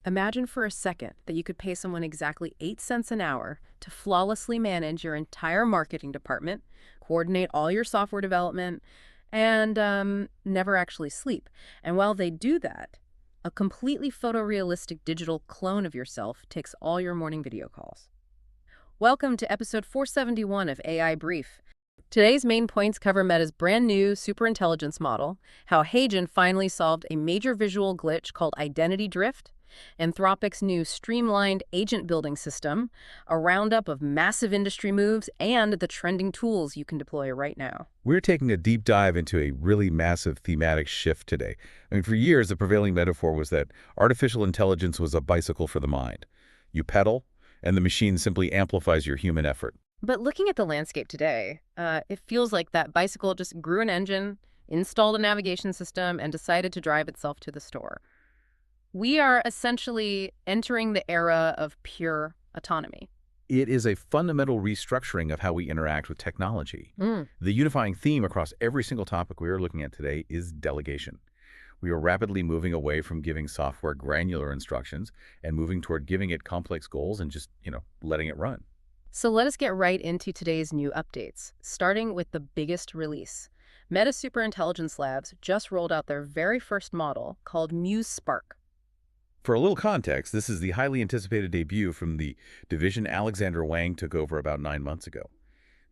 Imagine for a second that you could pay someone exactly 8 cents an hour to flawlessly manage your entire marketing department, coordinate all your software development, and never actually sleep. And while they do that, a completely photorealistic digital clone of yourself takes all your morning video calls. Welcome to episode 471 of AI Brief. Today's main points cover Meta's brand new superintelligence model, how Hagen finally solved a major visual glitch called identity drift, Anthropic's new streamlined agent building system, a roundup of massive industry moves, and the trending tools you can deploy right now. We're taking a deep dive into a really massive thematic shift today. For years, the prevailing metaphor was that artificial intelligence was a bicycle for the mind. You pedal, and the machine simply amplifies your human effort. But looking at the landscape today, it feels like that bicycle just grew an engine, installed a navigation system, and decided to drive itself to the store. We are essentially entering the era of pure autonomy. It is a fundamental restructuring of how we interact with technology. Mm. The unifying theme across every single topic we are looking at today is delegation. We are rapidly moving away from giving software granular instructions and moving toward giving it complex goals and just, letting it run. So let us get right into today's new updates, starting with the biggest release. Meta Superintelligence Labs just rolled out their very first model called Muse Spark. For a little context, this is the highly anticipated debut from the division Alexander Wang took over about 9 months ago.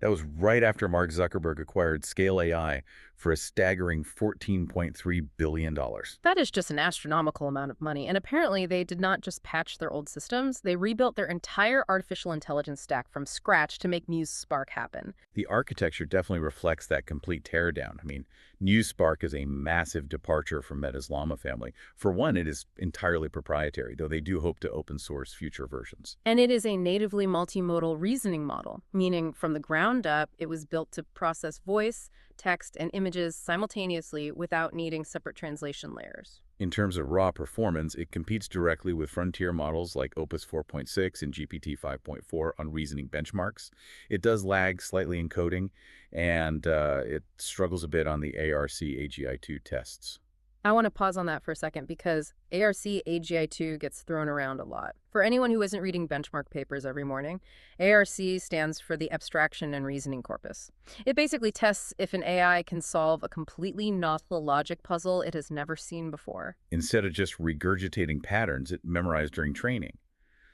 That was right after Mark Zuckerberg acquired Scale AI for a staggering $14.3 billion. That is just an astronomical amount of money, and apparently they did not just patch their old systems, they rebuilt their entire artificial intelligence stack from scratch to make Muse Spark happen. The architecture definitely reflects that complete teardown. Muse Spark is a massive departure from Meta's Llama family. For one, it is entirely proprietary, though they do hope to open source future versions. And it is a natively multimodal reasoning model, meaning from the ground up, it was built to process voice, text, and images simultaneously without needing separate translation layers. In terms of raw performance, it competes directly with frontier models like Opus 4.6 and GPT 5.4 on reasoning benchmarks. It does lag slightly in coding, and it struggles a bit on the ARC AGI2 tests. I want to pause on that for a second because ARC AGI2 gets thrown around a lot. For anyone who isn't reading benchmark papers every morning, ARC stands for the Abstraction and Reasoning Corpus. It basically tests if an AI can solve a completely novel logic puzzle it has never seen before. Instead of just regurgitating patterns it memorized during training.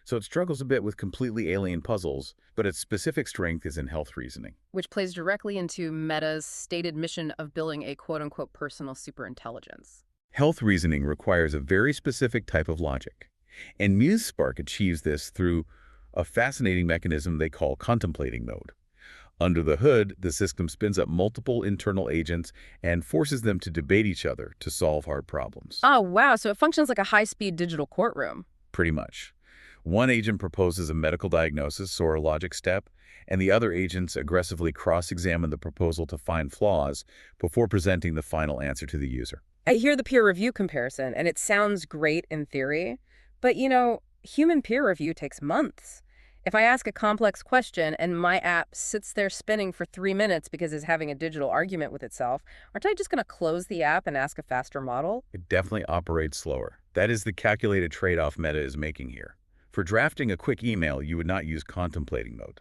So it struggles a bit with completely alien puzzles, but its specific strength is in health reasoning. Which plays directly into Meta's stated mission of building a quote-unquote personal superintelligence. Health reasoning requires a very specific type of logic, and Muse Spark achieves this through a fascinating mechanism they call contemplating mode. Under the hood, the system spins up multiple internal agents and forces them to debate each other to solve hard problems. Oh, wow, so it functions like a high-speed digital courtroom. Pretty much. One agent proposes a medical diagnosis or a logic step, and the other agents aggressively cross-examine the proposal to find flaws before presenting the final answer to the user. I hear the peer review comparison, and it sounds great in theory, but human peer review takes months. If I ask a complex question and my app sits there spinning for 3 minutes because it's having a digital argument with itself, aren't I just going to close the app and ask a faster model? It definitely operates slower. That is the calculated trade-off Meta is making here. For drafting a quick email, you would not use contemplating mode.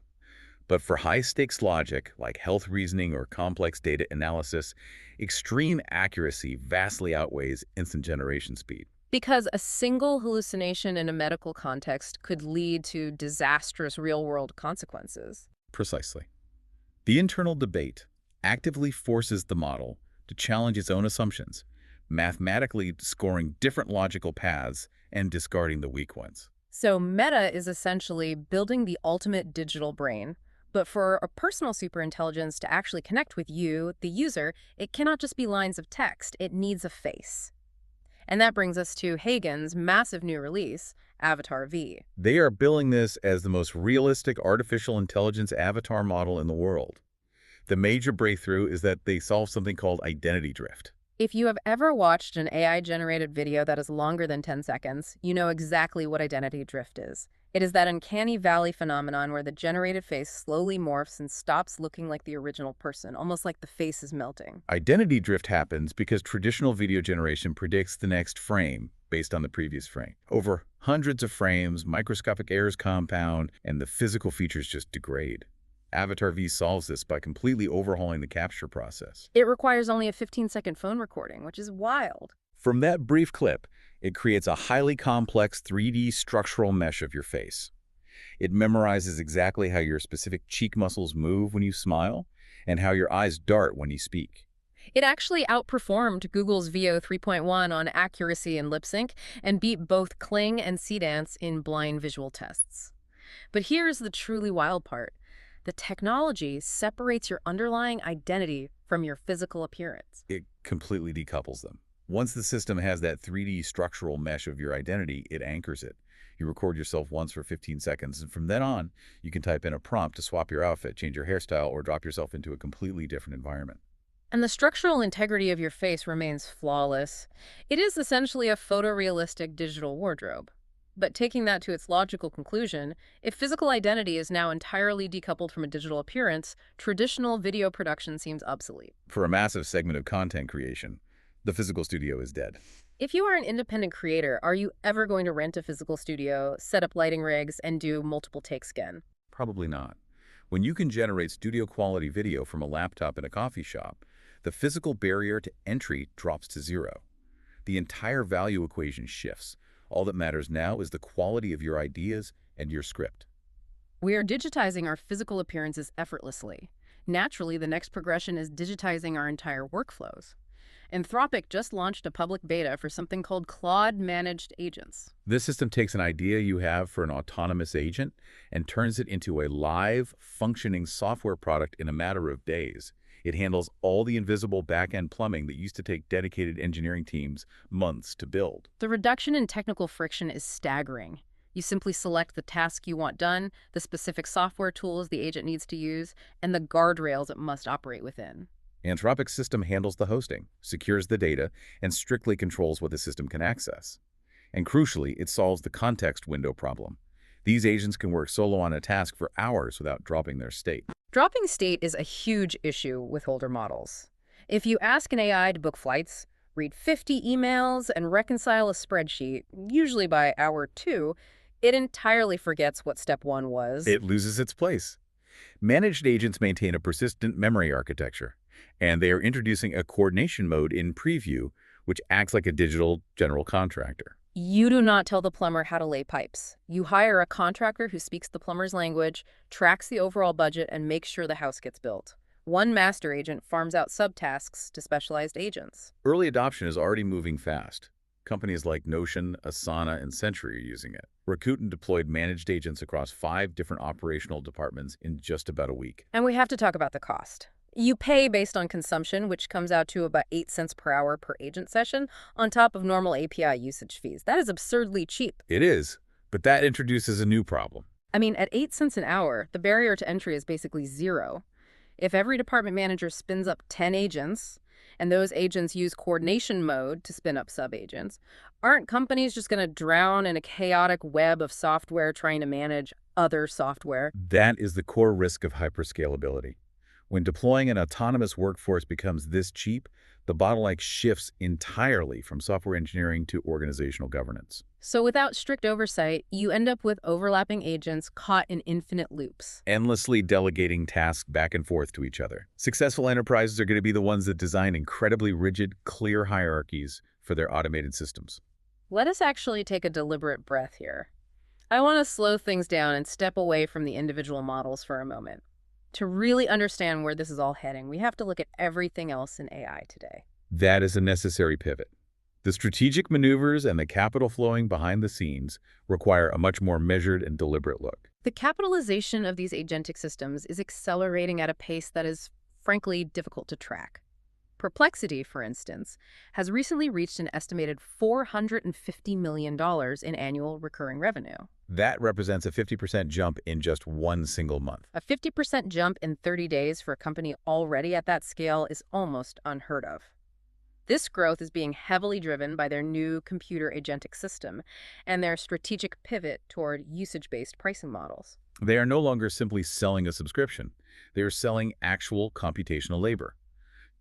But for high-stakes logic, like health reasoning or complex data analysis, extreme accuracy vastly outweighs instant generation speed. Because a single hallucination in a medical context could lead to disastrous real-world consequences. Precisely. The internal debate actively forces the model to challenge its own assumptions, mathematically scoring different logical paths and discarding the weak ones. So Meta is essentially building the ultimate digital brain. But for a personal superintelligence to actually connect with you, the user, it cannot just be lines of text. It needs a face. And that brings us to Hagen's massive new release, Avatar V. They are billing this as the most realistic artificial intelligence avatar model in the world. The major breakthrough is that they solve something called identity drift. If you have ever watched an AI-generated video that is longer than 10 seconds, you know exactly what identity drift is. It is that uncanny valley phenomenon where the generated face slowly morphs and stops looking like the original person, almost like the face is melting. Identity drift happens because traditional video generation predicts the next frame, based on the previous frame. Over hundreds of frames, microscopic errors compound, and the physical features just degrade. Avatar V solves this by completely overhauling the capture process. It requires only a 15-second phone recording, which is wild. From that brief clip, it creates a highly complex 3D structural mesh of your face. It memorizes exactly how your specific cheek muscles move when you smile and how your eyes dart when you speak. It actually outperformed Google's VO 3.1 on accuracy and lip sync and beat both Kling and Cdance in blind visual tests. But here's the truly wild part. The technology separates your underlying identity from your physical appearance. It completely decouples them. Once the system has that 3D structural mesh of your identity, it anchors it. You record yourself once for 15 seconds, and from then on, you can type in a prompt to swap your outfit, change your hairstyle, or drop yourself into a completely different environment. And the structural integrity of your face remains flawless. It is essentially a photorealistic digital wardrobe. But taking that to its logical conclusion, if physical identity is now entirely decoupled from a digital appearance, traditional video production seems obsolete. For a massive segment of content creation, the physical studio is dead. If you are an independent creator, are you ever going to rent a physical studio, set up lighting rigs, and do multiple takes again? Probably not. When you can generate studio-quality video from a laptop in a coffee shop, the physical barrier to entry drops to zero. The entire value equation shifts. All that matters now is the quality of your ideas and your script. We are digitizing our physical appearances effortlessly. Naturally, the next progression is digitizing our entire workflows. Anthropic just launched a public beta for something called Claude Managed Agents. This system takes an idea you have for an autonomous agent and turns it into a live, functioning software product in a matter of days. It handles all the invisible back-end plumbing that used to take dedicated engineering teams months to build. The reduction in technical friction is staggering. You simply select the task you want done, the specific software tools the agent needs to use, and the guardrails it must operate within. Anthropic's system handles the hosting, secures the data, and strictly controls what the system can access. And crucially, it solves the context window problem. These agents can work solo on a task for hours without dropping their state. Dropping state is a huge issue with older models. If you ask an AI to book flights, read 50 emails, and reconcile a spreadsheet, usually by hour 2, it entirely forgets what step 1 was. It loses its place. Managed agents maintain a persistent memory architecture, and they are introducing a coordination mode in preview, which acts like a digital general contractor. You do not tell the plumber how to lay pipes. You hire a contractor who speaks the plumber's language, tracks the overall budget, and makes sure the house gets built. One master agent farms out subtasks to specialized agents. Early adoption is already moving fast. Companies like Notion, Asana, and Century are using it. Rakuten deployed managed agents across 5 different operational departments in just about a week. And we have to talk about the cost. You pay based on consumption, which comes out to about 8 cents per hour per agent session, on top of normal API usage fees. That is absurdly cheap. It is, but that introduces a new problem. I mean, at 8 cents an hour, the barrier to entry is basically zero. If every department manager spins up 10 agents, and those agents use coordination mode to spin up sub-agents, aren't companies just going to drown in a chaotic web of software trying to manage other software? That is the core risk of hyperscalability. When deploying an autonomous workforce becomes this cheap, the bottleneck shifts entirely from software engineering to organizational governance. So without strict oversight, you end up with overlapping agents caught in infinite loops. Endlessly delegating tasks back and forth to each other. Successful enterprises are going to be the ones that design incredibly rigid, clear hierarchies for their automated systems. Let us actually take a deliberate breath here. I want to slow things down and step away from the individual models for a moment. To really understand where this is all heading, we have to look at everything else in AI today. That is a necessary pivot. The strategic maneuvers and the capital flowing behind the scenes require a much more measured and deliberate look. The capitalization of these agentic systems is accelerating at a pace that is, frankly, difficult to track. Perplexity, for instance, has recently reached an estimated $450 million in annual recurring revenue. That represents a 50% jump in just one single month. A 50% jump in 30 days for a company already at that scale is almost unheard of. This growth is being heavily driven by their new computer agentic system and their strategic pivot toward usage-based pricing models. They are no longer simply selling a subscription. They are selling actual computational labor.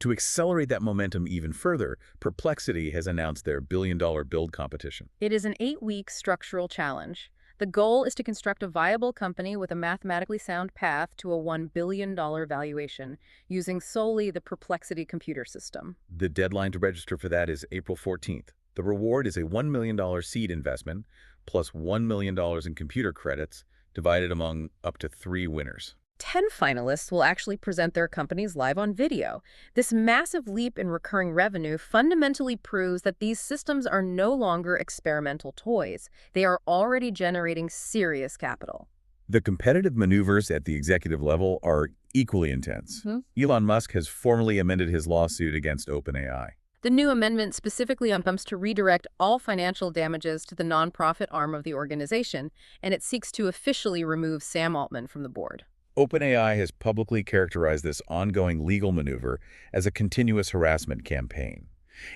To accelerate that momentum even further, Perplexity has announced their billion-dollar build competition. It is an 8-week structural challenge. The goal is to construct a viable company with a mathematically sound path to a $1 billion valuation using solely the Perplexity computer system. The deadline to register for that is April 14th. The reward is a $1 million seed investment plus $1 million in computer credits divided among up to 3 winners. 10 finalists will actually present their companies live on video. This massive leap in recurring revenue fundamentally proves that these systems are no longer experimental toys. They are already generating serious capital. The competitive maneuvers at the executive level are equally intense. Elon Musk has formally amended his lawsuit against OpenAI. The new amendment specifically attempts to redirect all financial damages to the nonprofit arm of the organization, and it seeks to officially remove Sam Altman from the board. OpenAI has publicly characterized this ongoing legal maneuver as a continuous harassment campaign.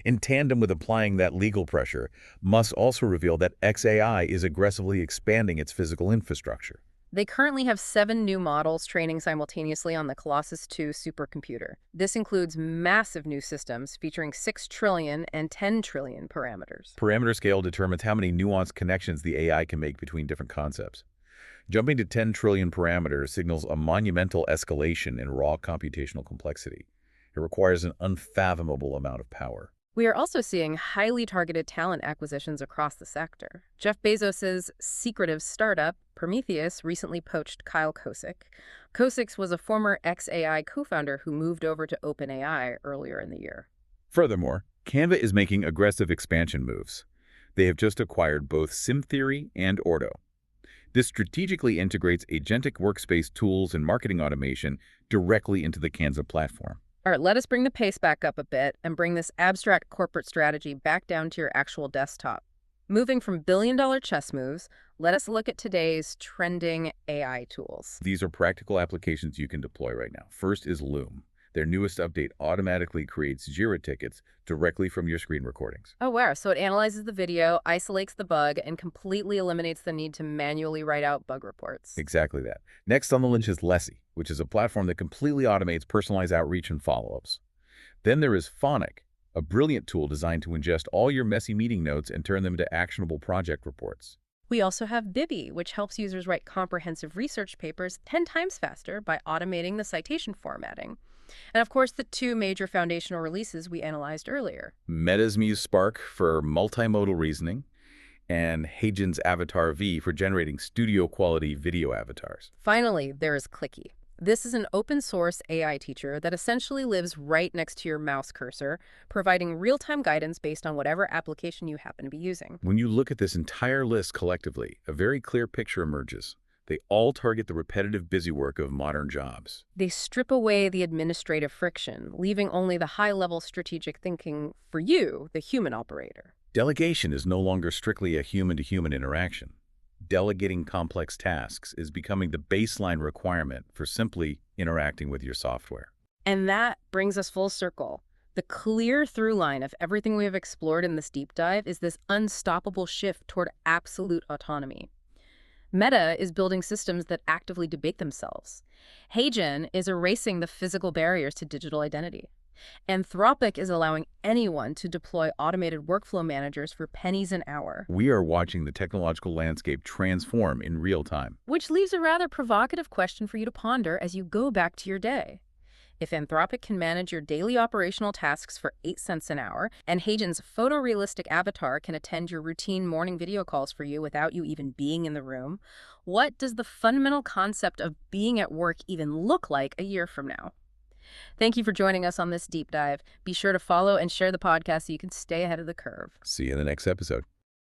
In tandem with applying that legal pressure, Musk also revealed that xAI is aggressively expanding its physical infrastructure. They currently have 7 new models training simultaneously on the Colossus 2 supercomputer. This includes massive new systems featuring 6 trillion and 10 trillion parameters. Parameter scale determines how many nuanced connections the AI can make between different concepts. Jumping to 10 trillion parameters signals a monumental escalation in raw computational complexity. It requires an unfathomable amount of power. We are also seeing highly targeted talent acquisitions across the sector. Jeff Bezos' secretive startup, Prometheus, recently poached Kyle Kosick. Kosick was a former xAI co-founder who moved over to OpenAI earlier in the year. Furthermore, Canva is making aggressive expansion moves. They have just acquired both SimTheory and Ordo. This strategically integrates agentic workspace tools and marketing automation directly into the Canva platform. All right, let us bring the pace back up a bit and bring this abstract corporate strategy back down to your actual desktop. Moving from billion-dollar chess moves, let us look at today's trending AI tools. These are practical applications you can deploy right now. First is Loom. Their newest update automatically creates Jira tickets directly from your screen recordings. Oh, wow. So it analyzes the video, isolates the bug, and completely eliminates the need to manually write out bug reports. Exactly that. Next on the list is Lessy, which is a platform that completely automates personalized outreach and follow-ups. Then there is Phonic, a brilliant tool designed to ingest all your messy meeting notes and turn them into actionable project reports. We also have Bibby, which helps users write comprehensive research papers 10 times faster by automating the citation formatting. And of course, the 2 major foundational releases we analyzed earlier. Meta's Muse Spark for multimodal reasoning, and Heijian's Avatar V for generating studio-quality video avatars. Finally, there is Clicky. This is an open-source AI teacher that essentially lives right next to your mouse cursor, providing real-time guidance based on whatever application you happen to be using. When you look at this entire list collectively, a very clear picture emerges. They all target the repetitive busywork of modern jobs. They strip away the administrative friction, leaving only the high-level strategic thinking for you, the human operator. Delegation is no longer strictly a human-to-human interaction. Delegating complex tasks is becoming the baseline requirement for simply interacting with your software. And that brings us full circle. The clear through line of everything we have explored in this deep dive is this unstoppable shift toward absolute autonomy. Meta is building systems that actively debate themselves. Heijian is erasing the physical barriers to digital identity. Anthropic is allowing anyone to deploy automated workflow managers for pennies an hour. We are watching the technological landscape transform in real time. Which leaves a rather provocative question for you to ponder as you go back to your day. If Anthropic can manage your daily operational tasks for 8 cents an hour, and Heijian's photorealistic avatar can attend your routine morning video calls for you without you even being in the room, what does the fundamental concept of being at work even look like a year from now? Thank you for joining us on this deep dive. Be sure to follow and share the podcast so you can stay ahead of the curve. See you in the next episode.